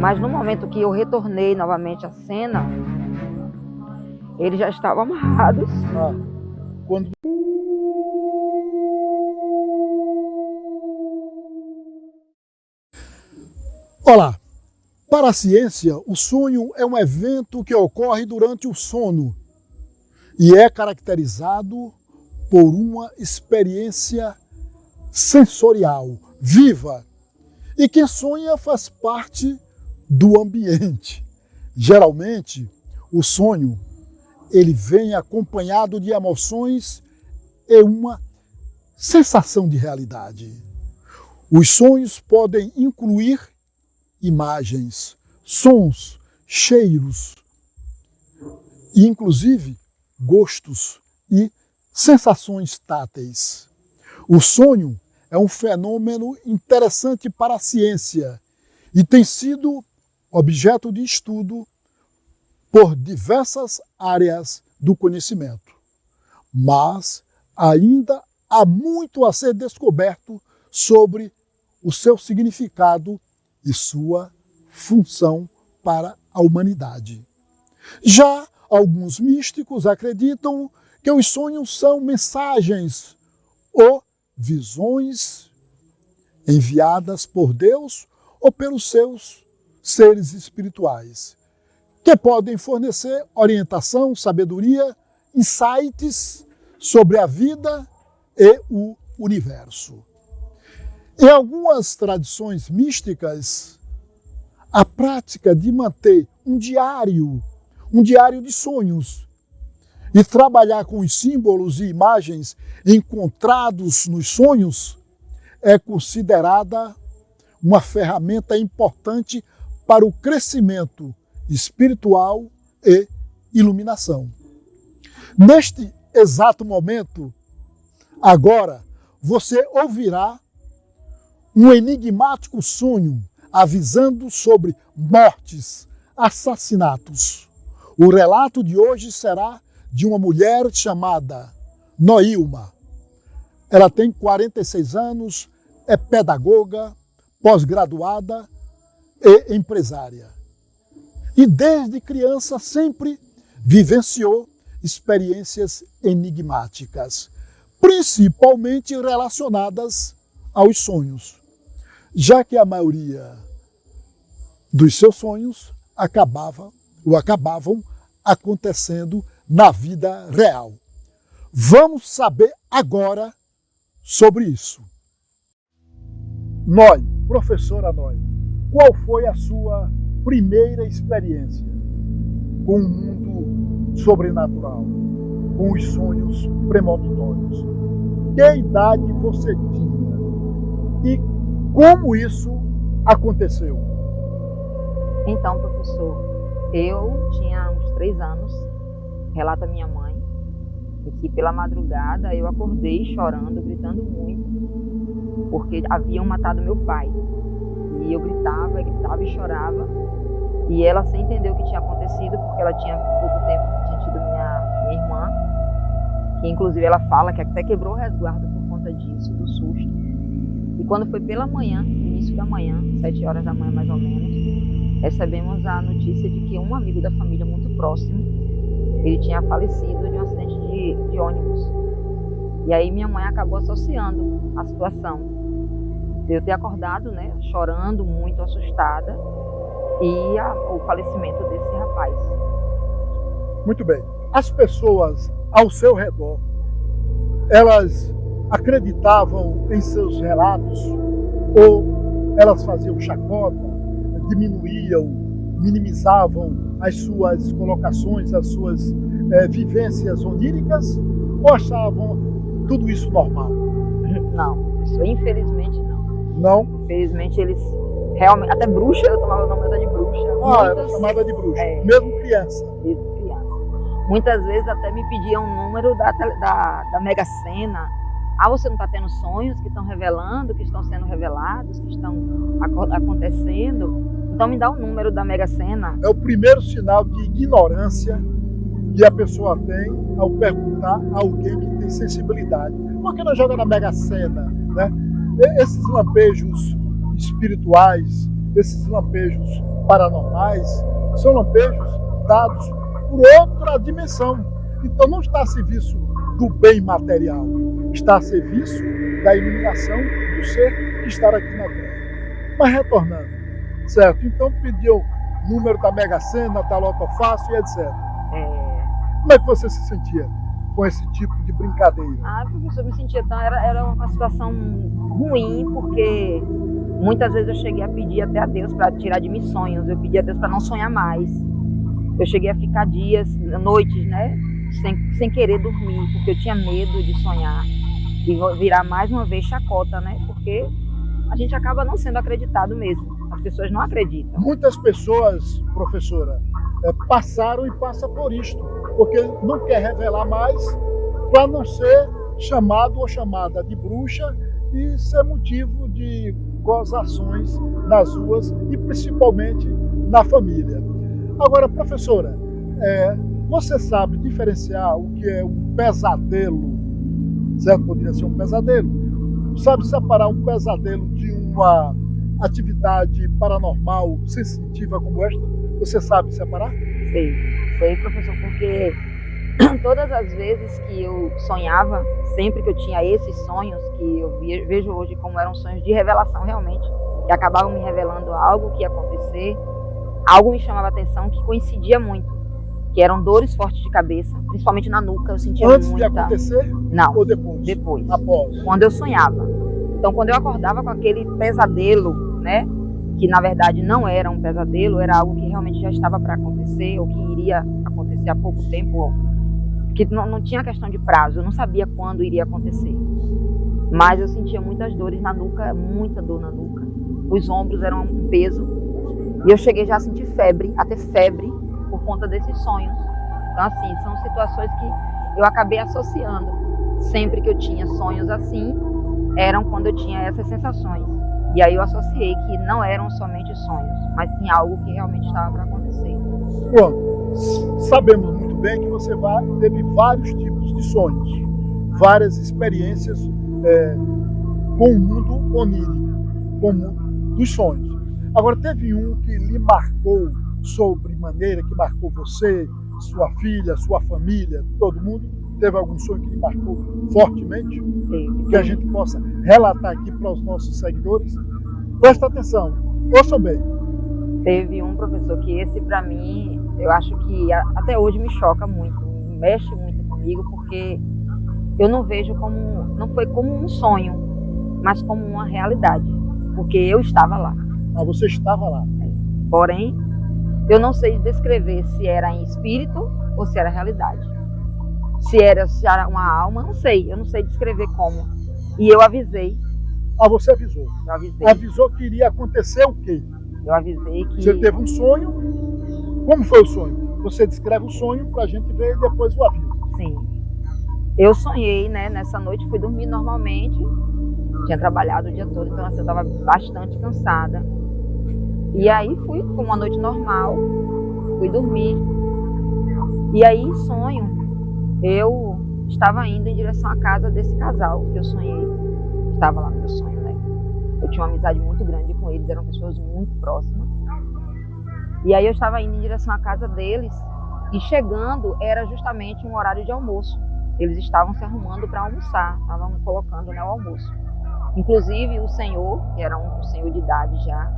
Mas no momento que eu retornei novamente à cena, eles já estavam amarrados. Olá! Para a ciência, o sonho é um evento que ocorre durante o sono e é caracterizado por uma experiência sensorial, viva. E quem sonha faz parte do ambiente. Geralmente, o sonho ele vem acompanhado de emoções e uma sensação de realidade. Os sonhos podem incluir imagens, sons, cheiros e, inclusive, gostos e sensações táteis. O sonho é um fenômeno interessante para a ciência e tem sido objeto de estudo por diversas áreas do conhecimento. Mas ainda há muito a ser descoberto sobre o seu significado e sua função para a humanidade. Já alguns místicos acreditam que os sonhos são mensagens ou visões enviadas por Deus ou pelos seus seres espirituais, que podem fornecer orientação, sabedoria, insights sobre a vida e o universo. Em algumas tradições místicas, a prática de manter um diário de sonhos e trabalhar com os símbolos e imagens encontrados nos sonhos é considerada uma ferramenta importante para o crescimento espiritual e iluminação. Neste exato momento, agora, você ouvirá um enigmático sonho avisando sobre mortes, assassinatos. O relato de hoje será de uma mulher chamada Noilma. Ela tem 46 anos, é pedagoga, pós-graduada e empresária. E desde criança sempre vivenciou experiências enigmáticas, principalmente relacionadas aos sonhos, já que a maioria dos seus sonhos acabavam acontecendo na vida real. Vamos saber agora sobre isso. Professora Noy, qual foi a sua primeira experiência com o mundo sobrenatural, com os sonhos premonitórios? Que idade você tinha e como isso aconteceu? Então, professor, eu tinha uns 3 anos, relata minha mãe, que pela madrugada eu acordei chorando, gritando muito, porque haviam matado meu pai. E eu gritava e chorava, e ela sem entender o que tinha acontecido, porque ela tinha pouco tempo que tinha tido minha irmã, que inclusive ela fala que até quebrou o resguardo por conta disso, do susto. E quando foi pela manhã, início da manhã, 7 horas da manhã mais ou menos, recebemos a notícia de que um amigo da família muito próximo, ele tinha falecido de um acidente de ônibus. E aí minha mãe acabou associando a situação. Eu ter acordado, né, chorando muito, assustada, e o falecimento desse rapaz. Muito bem. As pessoas ao seu redor, elas acreditavam em seus relatos ou elas faziam chacota, diminuíam, minimizavam as suas colocações, as suas vivências oníricas, ou achavam tudo isso normal? Não, isso infelizmente não. Não? Infelizmente eles realmente, até bruxa, eu tomava o nome de bruxa. Era chamada de bruxa, mesmo criança. Mesmo criança. Muitas vezes até me pediam um número da Mega Sena. Você não está tendo sonhos que estão revelando, que estão sendo revelados, que estão acontecendo? Então me dá o número da Mega Sena. É o primeiro sinal de ignorância que a pessoa tem ao perguntar a alguém que tem sensibilidade. Por que não joga na Mega Sena, né? Esses lampejos espirituais esses lampejos paranormais são lampejos dados por outra dimensão. Então não está a serviço do bem material, está a serviço da iluminação do ser que está aqui na Terra. Mas retornando, certo? Então pediu número da Mega Sena, da Loto Fácil e etc. Como é que você se sentia com esse tipo de brincadeira? Professor, eu me sentia tão... Era uma situação ruim, porque muitas vezes eu cheguei a pedir até a Deus para tirar de mim sonhos. Eu pedi a Deus para não sonhar mais. Eu cheguei a ficar dias, noites, né, sem querer dormir, porque eu tinha medo de sonhar e virar mais uma vez chacota, né? Porque a gente acaba não sendo acreditado mesmo. As pessoas não acreditam. Muitas pessoas, professora, passaram e passam por isto, porque não quer revelar mais para não ser chamado ou chamada de bruxa e ser motivo de gozações nas ruas e principalmente na família. Agora, professora, você sabe diferenciar o que é um pesadelo, certo? Poderia ser um pesadelo. Sabe separar um pesadelo de uma atividade paranormal sensitiva como esta? Você sabe separar? Sei, professor, porque todas as vezes que eu sonhava, sempre que eu tinha esses sonhos, que eu vejo hoje como eram sonhos de revelação realmente, que acabavam me revelando algo que ia acontecer, algo me chamava a atenção que coincidia muito, que eram dores fortes de cabeça, principalmente na nuca, eu sentia Antes muita... de acontecer? Não, ou depois? Depois, após? Quando eu sonhava. Então, quando eu acordava com aquele pesadelo, né, que na verdade não era um pesadelo, era algo que realmente já estava para acontecer, ou que iria acontecer há pouco tempo, que não tinha questão de prazo, eu não sabia quando iria acontecer. Mas eu sentia muitas dores na nuca, muita dor na nuca. Os ombros eram um peso. E eu cheguei já a sentir febre, a ter febre, por conta desses sonhos. Então, assim, são situações que eu acabei associando. Sempre que eu tinha sonhos assim, eram quando eu tinha essas sensações. E aí eu associei que não eram somente sonhos, mas sim algo que realmente estava para acontecer. Pronto, sabemos muito bem que você teve vários tipos de sonhos, várias experiências com o mundo onírico, com o mundo dos sonhos. Agora, teve um que lhe marcou sobremaneira, que marcou você, sua filha, sua família, todo mundo? Teve algum sonho que lhe marcou fortemente? Sim. Que a gente possa relatar aqui para os nossos seguidores? Presta atenção, ouçam bem. Teve um professor que esse, para mim, eu acho que até hoje me choca muito, mexe muito comigo, porque eu não vejo como, não foi como um sonho, mas como uma realidade, porque eu estava lá. Ah, você estava lá. Porém, eu não sei descrever se era em espírito ou se era realidade. Se era uma alma, não sei, eu não sei descrever como. E eu avisei. Ah, você avisou? Eu avisei. Avisou que iria acontecer o quê? Eu avisei que... Você teve um sonho, como foi o sonho? Você descreve o sonho para a gente ver depois o aviso. Sim. Eu sonhei, né, nessa noite, fui dormir normalmente, tinha trabalhado o dia todo, então assim, eu estava bastante cansada. E aí fui com uma noite normal, fui dormir. E aí, em sonho, eu estava indo em direção à casa desse casal que eu sonhei. Estava lá no meu sonho, né? Eu tinha uma amizade muito grande com eles, eram pessoas muito próximas. E aí eu estava indo em direção à casa deles, e chegando era justamente um horário de almoço. Eles estavam se arrumando para almoçar, estavam colocando, né, o almoço. Inclusive o senhor, que era um senhor de idade já,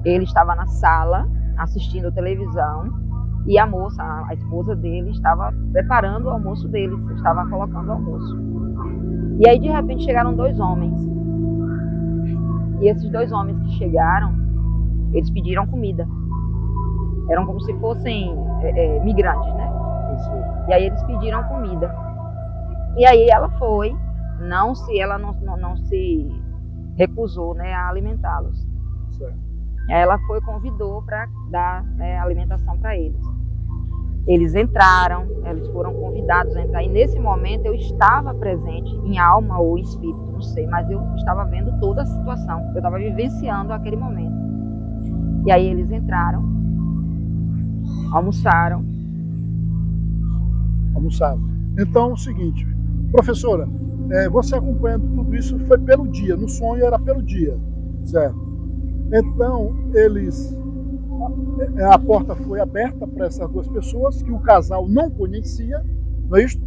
ele estava na sala assistindo televisão, e a moça, a esposa dele, estava preparando o almoço deles, estava colocando o almoço. E aí de repente chegaram dois homens. E esses dois homens que chegaram, eles pediram comida. Eram como se fossem migrantes, né? E aí eles pediram comida. E aí ela foi, ela não se recusou, né, a alimentá-los. Ela foi, convidou para dar, né, alimentação para eles. Eles entraram, eles foram convidados a entrar, e nesse momento eu estava presente, em alma ou espírito, não sei, mas eu estava vendo toda a situação, eu estava vivenciando aquele momento. E aí eles entraram, almoçaram. Então é o seguinte, professora, você acompanhando tudo isso foi pelo dia, no sonho era pelo dia, certo? Então, a porta foi aberta para essas duas pessoas que o casal não conhecia, não é isto?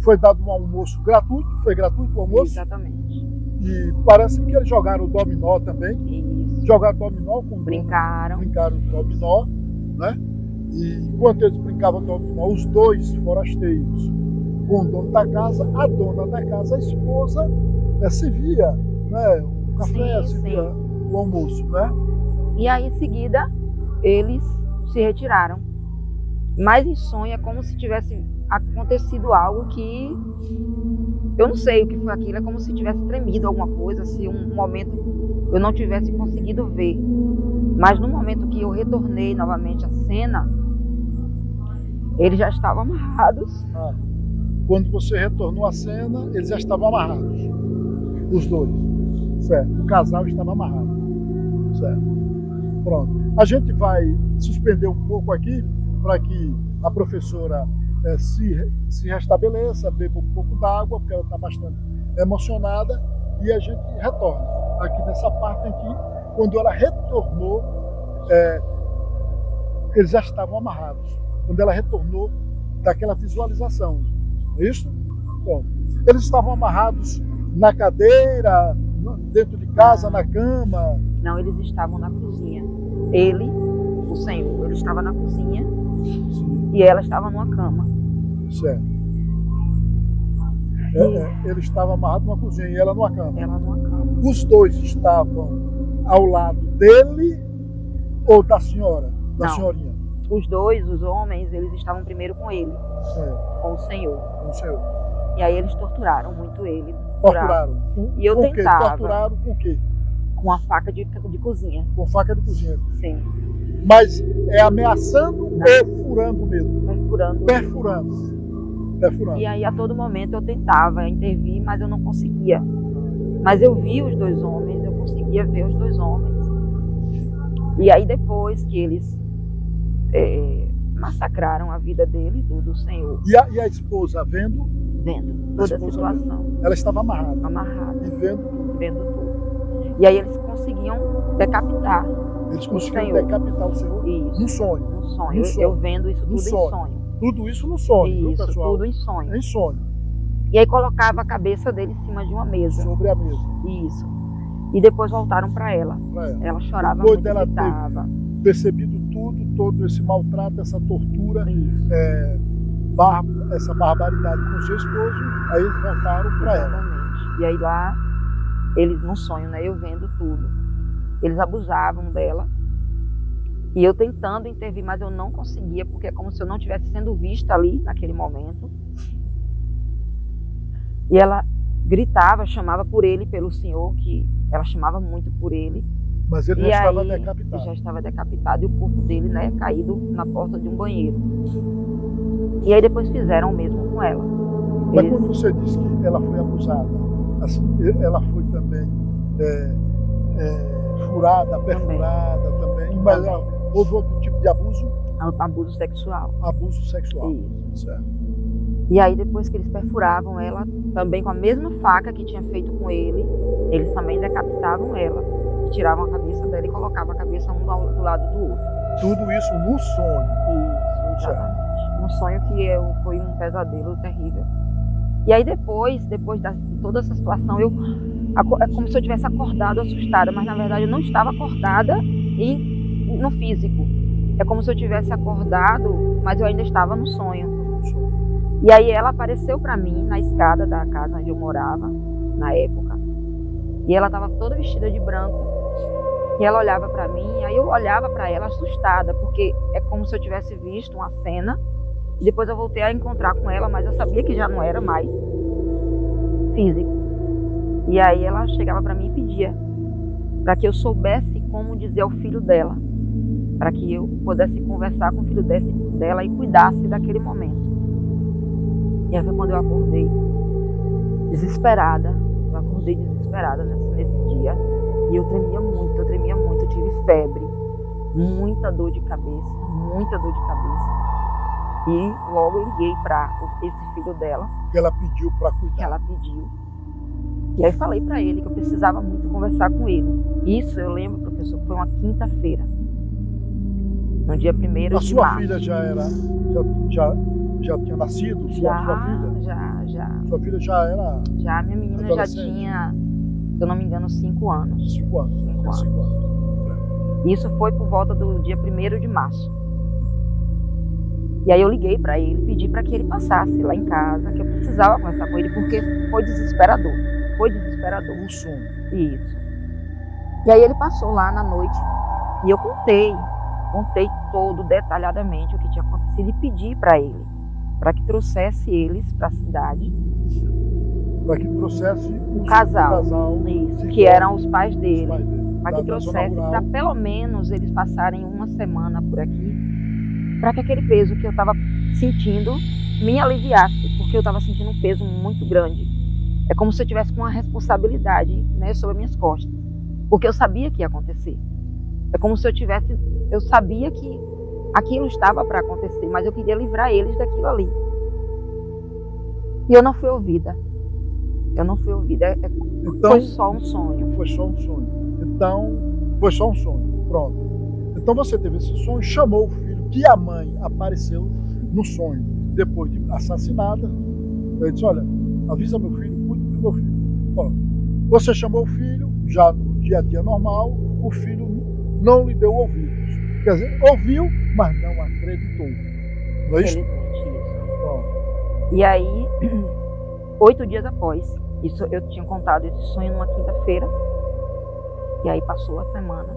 Foi dado um almoço gratuito, foi gratuito o almoço? Exatamente. E parece que eles jogaram dominó também. Isso. Jogaram dominó com Brincaram. Brincaram dominó, né? E enquanto eles brincavam dominó, os dois forasteiros com o dono da casa, a dona da casa, a esposa, servia, né, o café, Sim, servia sim. o almoço, né? E aí, em seguida, eles se retiraram. Mas em sonho é como se tivesse acontecido algo que eu não sei o que foi aquilo, é como se tivesse tremido alguma coisa, se um momento eu não tivesse conseguido ver. Mas no momento que eu retornei novamente à cena, eles já estavam amarrados. Quando você retornou à cena, eles já estavam amarrados, os dois, certo? O casal estava amarrado, certo? Pronto. A gente vai suspender um pouco aqui para que a professora se restabeleça, beba um pouco d'água, porque ela está bastante emocionada, e a gente retorna aqui nessa parte em que, quando ela retornou, eles já estavam amarrados. Quando ela retornou daquela visualização, é isso? Bom, eles estavam amarrados na cadeira, dentro de casa, na cama? Não, eles estavam na cozinha. Ele, o Senhor, ele estava na cozinha. Sim. E ela estava numa cama. Certo. Ele estava amarrado numa cozinha e ela numa cama. Ela numa cama. Os dois estavam ao lado dele ou da senhora? Da senhorinha? Os dois, os homens, eles estavam primeiro com ele. Certo. Com o Senhor. Com o Senhor. E aí eles torturaram muito ele. Torturaram? E eu com tentava. Quê? Torturaram com o quê? Com a faca de cozinha. Com faca de cozinha? Sim. Mas é ameaçando ou furando mesmo? Perfurando. Perfurando. E aí a todo momento eu tentava intervir, mas eu não conseguia. Mas eu vi os dois homens, eu conseguia ver os dois homens. E aí depois que eles massacraram a vida dele, do Senhor. E a esposa vendo? Vendo toda a situação. Ela estava amarrada. Amarrada. E vendo tudo. Vendo tudo. E aí eles conseguiam decapitar. Eles conseguiram decapitar o Senhor? Isso. No sonho. No sonho. Eu vendo isso tudo em sonho. Tudo isso no sonho, isso, viu, pessoal? Tudo em sonho. Em sonho. E aí colocava a cabeça dele em cima de uma mesa. Sobre a mesa. Isso. E depois voltaram para ela. Ela chorava depois muito, dela gritava. Ter percebido tudo, todo esse maltrato, essa tortura, essa barbaridade com seu esposo, aí eles voltaram para ela. E aí lá, eles no sonho, né? Eu vendo tudo. Eles abusavam dela. E eu tentando intervir, mas eu não conseguia, porque é como se eu não estivesse sendo vista ali, naquele momento. E ela gritava, chamava por ele, pelo Senhor, que ela chamava muito por ele. Mas ele já estava decapitado. Ele já estava decapitado e o corpo dele, né, caído na porta de um banheiro. E aí depois fizeram o mesmo com ela. Mas quando você disse que ela foi abusada, assim, ela foi também furada, perfurada também, mas houve outro tipo de abuso? Abuso sexual. Abuso sexual. Isso. Certo. E aí depois que eles perfuravam ela, também com a mesma faca que tinha feito com ele, eles também decapitavam ela. E tiravam a cabeça dela e colocavam a cabeça um do lado do outro. Tudo isso no sonho? Isso, exatamente. Um sonho que foi um pesadelo terrível. E aí depois de toda essa situação, é como se eu tivesse acordado assustada, mas na verdade eu não estava acordada no físico. É como se eu tivesse acordado, mas eu ainda estava no sonho. E aí ela apareceu para mim na escada da casa onde eu morava, na época. E ela estava toda vestida de branco. E ela olhava para mim, aí eu olhava para ela assustada, porque é como se eu tivesse visto uma cena. E depois eu voltei a encontrar com ela, mas eu sabia que já não era mais físico. E aí ela chegava para mim e pedia para que eu soubesse como dizer ao filho dela, para que eu pudesse conversar com o filho dela e cuidasse daquele momento. E aí foi quando eu acordei desesperada. Eu acordei desesperada nesse dia. E eu tremia muito. Eu tive febre, muita dor de cabeça. E logo eu liguei para esse filho dela. Que ela pediu para cuidar. Que ela pediu. E aí falei para ele que eu precisava muito conversar com ele. Isso eu lembro, professor, que foi uma quinta-feira, no dia 1º de A março. sua filha já tinha nascido? Sua filha? Já. Sua filha já era Já, minha menina já adolescente? tinha, se eu não me engano, 5 anos. 5 anos. 5 anos. Isso foi por volta do dia 1º de março. E aí eu liguei para ele, pedi para que ele passasse lá em casa, que eu precisava conversar com ele, porque foi desesperador. Foi desesperador. O sonho. Isso. E aí ele passou lá na noite e eu contei todo detalhadamente o que tinha acontecido e pedi para ele, para que trouxesse eles para a cidade. Para que trouxesse o casal isso, que eram os pais dele. Para que trouxesse, para pelo menos eles passarem uma semana por aqui, para que aquele peso que eu estava sentindo me aliviasse, porque eu estava sentindo um peso muito grande. É como se eu tivesse com uma responsabilidade, né, sobre as minhas costas, porque eu sabia que ia acontecer. É como se eu sabia que aquilo estava para acontecer, mas eu queria livrar eles daquilo ali. E eu não fui ouvida. Então, foi só um sonho. Foi só um sonho. Então, foi só um sonho. Pronto. Então você teve esse sonho, chamou o filho, que a mãe apareceu no sonho, depois de assassinada. Ele disse, olha, avisa meu filho, cuide do meu filho. Bom, você chamou o filho, já no dia a dia normal, o filho não lhe deu ouvidos. Quer dizer, ouviu, mas não acreditou. Não é isso? E aí, 8 dias após, isso eu tinha contado esse sonho numa quinta-feira, e aí passou a semana.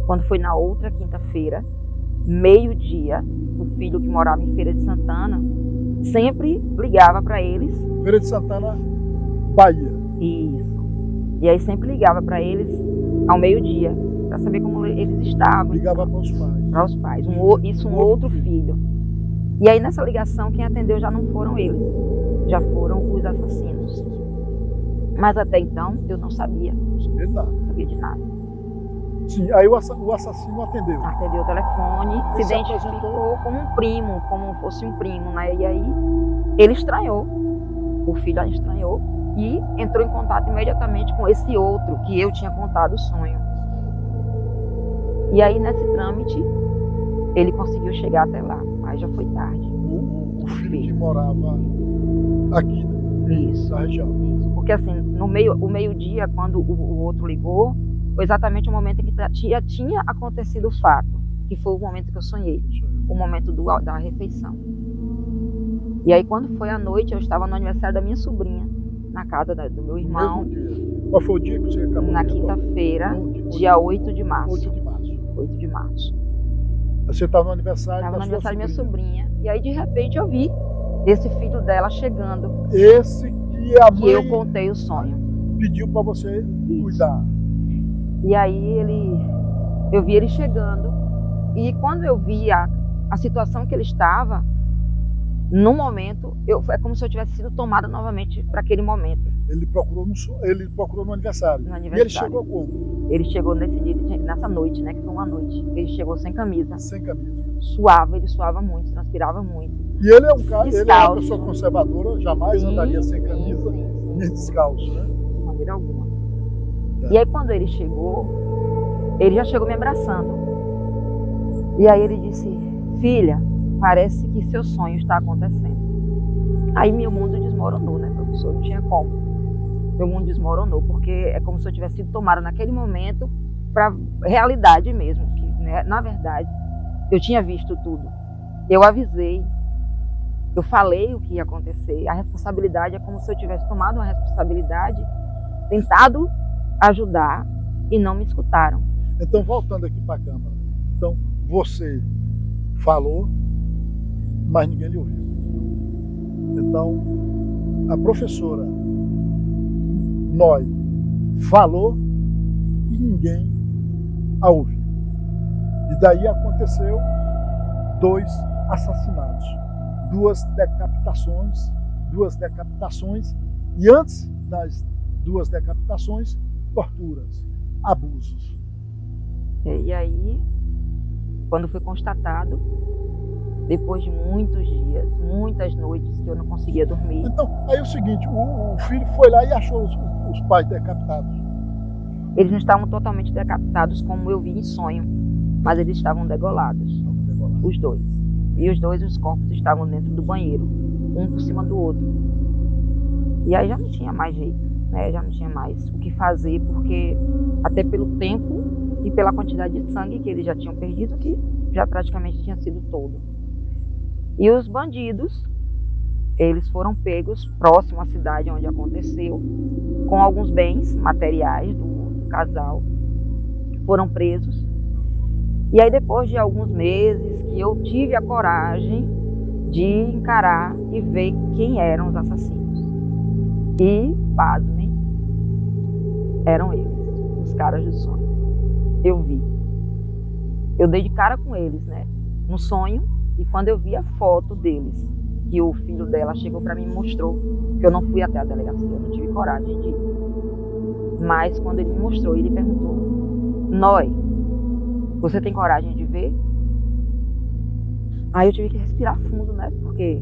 Quando foi na outra quinta-feira, meio-dia, o filho que morava em Feira de Santana sempre ligava para eles. Feira de Santana, Bahia. Isso. E aí sempre ligava para eles ao meio-dia, para saber como eles estavam. Ligava para os pais. Para os pais. Um outro filho. E aí nessa ligação, quem atendeu já não foram eles, já foram os assassinos. Mas até então eu não sabia. Não sabia de nada. Sim, aí o assassino atendeu. Atendeu o telefone, se identificou como um primo, como fosse um primo, né? E aí ele estranhou, o filho estranhou e entrou em contato imediatamente com esse outro que eu tinha contado o sonho. E aí nesse trâmite ele conseguiu chegar até lá, mas já foi tarde. O filho que morava aqui, isso, na região. Isso. Porque assim, o meio-dia, quando o outro ligou, foi exatamente o momento em que já tinha acontecido o fato, que foi o momento que eu sonhei, o momento da refeição. E aí quando foi à noite, eu estava no aniversário da minha sobrinha, na casa do meu irmão. Qual foi o dia que você acabou? Na quinta-feira, dia 8 de março. 8 de março. 8 de março. Você estava no aniversário da minha sobrinha. sobrinha. E aí de repente eu vi esse filho dela chegando. Esse que a mãe... Que eu contei o sonho. Pediu para você cuidar. E aí eu vi ele chegando, e quando eu vi a situação que ele estava, no momento, é como se eu tivesse sido tomada novamente para aquele momento. Ele procurou no aniversário. No aniversário. E ele chegou como? Ele chegou nessa noite, né, que foi uma noite. Ele chegou sem camisa. Sem camisa. Ele suava muito, transpirava muito. E ele é um cara, ele é uma pessoa conservadora, jamais andaria sem camisa, nem descalço, né? De maneira alguma. E aí quando ele chegou, ele já chegou me abraçando. E aí ele disse, filha, parece que seu sonho está acontecendo. Aí meu mundo desmoronou, né, professor? Não tinha como. Meu mundo desmoronou, porque é como se eu tivesse sido tomada naquele momento para realidade mesmo. Que, né, na verdade, eu tinha visto tudo. Eu avisei, eu falei o que ia acontecer. A responsabilidade é como se eu tivesse tomado uma responsabilidade, tentado ajudar e não me escutaram. Então, voltando aqui para a câmara. Então, você falou, mas ninguém lhe ouviu. Então, a professora Noy falou e ninguém a ouviu. E daí aconteceu 2 assassinatos, 2 decapitações, e antes das 2 decapitações, torturas, abusos. E aí, quando foi constatado, depois de muitos dias, muitas noites que eu não conseguia dormir. Então, aí é o seguinte, o filho foi lá e achou os pais decapitados. Eles não estavam totalmente decapitados como eu vi em sonho, mas eles estavam degolados, os dois. E os dois, os corpos estavam dentro do banheiro, um por cima do outro. E aí já não tinha mais jeito, né? Já não tinha mais o que fazer, porque até pelo tempo e pela quantidade de sangue que eles já tinham perdido, que já praticamente tinha sido todo. E os bandidos, eles foram pegos próximo à cidade onde aconteceu, com alguns bens materiais do casal, foram presos. E aí depois de alguns meses que eu tive a coragem de encarar e ver quem eram os assassinos. E, pasmem, eram eles, os caras do sonho. Eu vi. Eu dei de cara com eles, né? No sonho, e quando eu vi a foto deles, que o filho dela chegou para mim e mostrou, que eu não fui até a delegacia, eu não tive coragem de ir. Mas quando ele me mostrou, ele perguntou: Noi, você tem coragem de ver? Aí eu tive que respirar fundo, né? Porque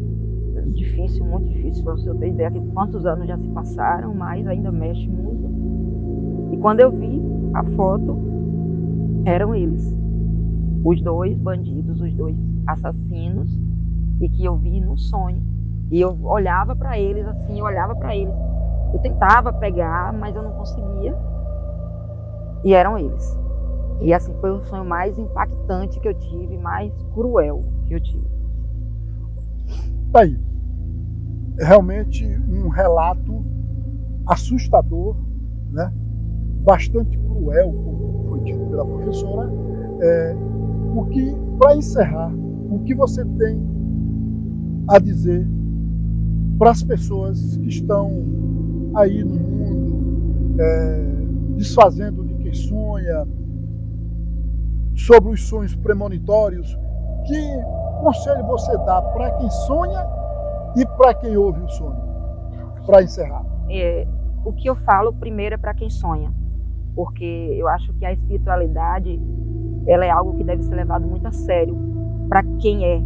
é difícil, muito difícil, para você ter ideia de quantos anos já se passaram, mas ainda mexe muito. E quando eu vi a foto, eram eles. Os dois bandidos, os dois assassinos, e que eu vi no sonho. E eu olhava para eles assim, eu olhava para eles. Eu tentava pegar, mas eu não conseguia. E eram eles. E assim, foi o sonho mais impactante que eu tive, mais cruel que eu tive. Tá aí. Realmente um relato assustador, né? Bastante cruel, como foi dito pela professora. Para encerrar, o que você tem a dizer para as pessoas que estão aí no mundo, desfazendo de quem sonha, sobre os sonhos premonitórios? Que conselho você dá para quem sonha e para quem ouve o sonho? Para encerrar. O que eu falo primeiro é para quem sonha, porque eu acho que a espiritualidade, ela é algo que deve ser levado muito a sério para quem é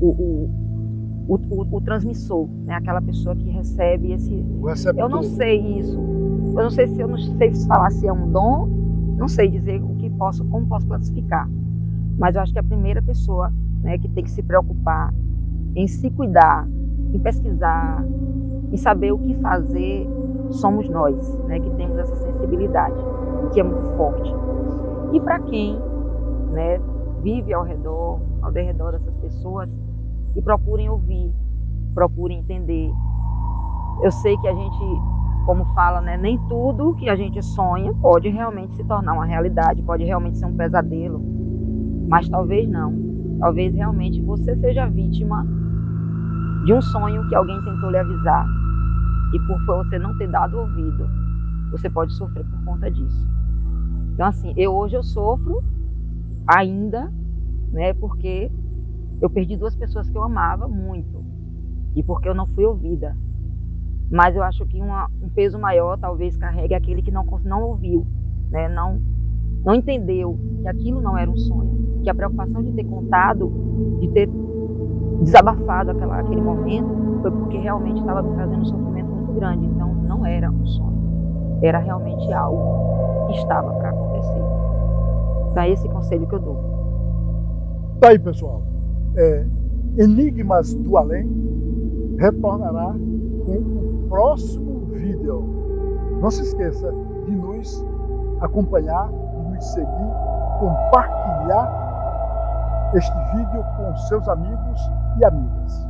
o transmissor, né? Aquela pessoa que recebe esse... Eu não sei isso. Eu não sei falar se é um dom, não sei dizer como posso classificar. Mas eu acho que a primeira pessoa, né, que tem que se preocupar em se cuidar, em pesquisar, em saber o que fazer, somos nós, né, que temos essa sensibilidade, que é muito forte. E para quem, né, vive ao redor dessas pessoas, que procurem ouvir, procurem entender. Eu sei que a gente, como fala, né, nem tudo que a gente sonha pode realmente se tornar uma realidade, pode realmente ser um pesadelo, mas talvez não. Talvez realmente você seja vítima de um sonho que alguém tentou lhe avisar, e por você não ter dado ouvido, você pode sofrer por conta disso. Então assim, hoje eu sofro ainda, né, porque eu perdi duas pessoas que eu amava muito, e porque eu não fui ouvida. Mas eu acho que um peso maior talvez carregue aquele que não ouviu, né, não entendeu que aquilo não era um sonho, que a preocupação de ter contado, de ter desabafado aquele momento, foi porque realmente estava me trazendo um sofrimento muito grande. Então não era um sonho, era realmente algo que estava para acontecer. Então é esse conselho que eu dou. Tá aí, pessoal. Enigmas do Além retornará com o próximo vídeo. Não se esqueça de nos acompanhar, de nos seguir, compartilhar este vídeo com seus amigos e amigas.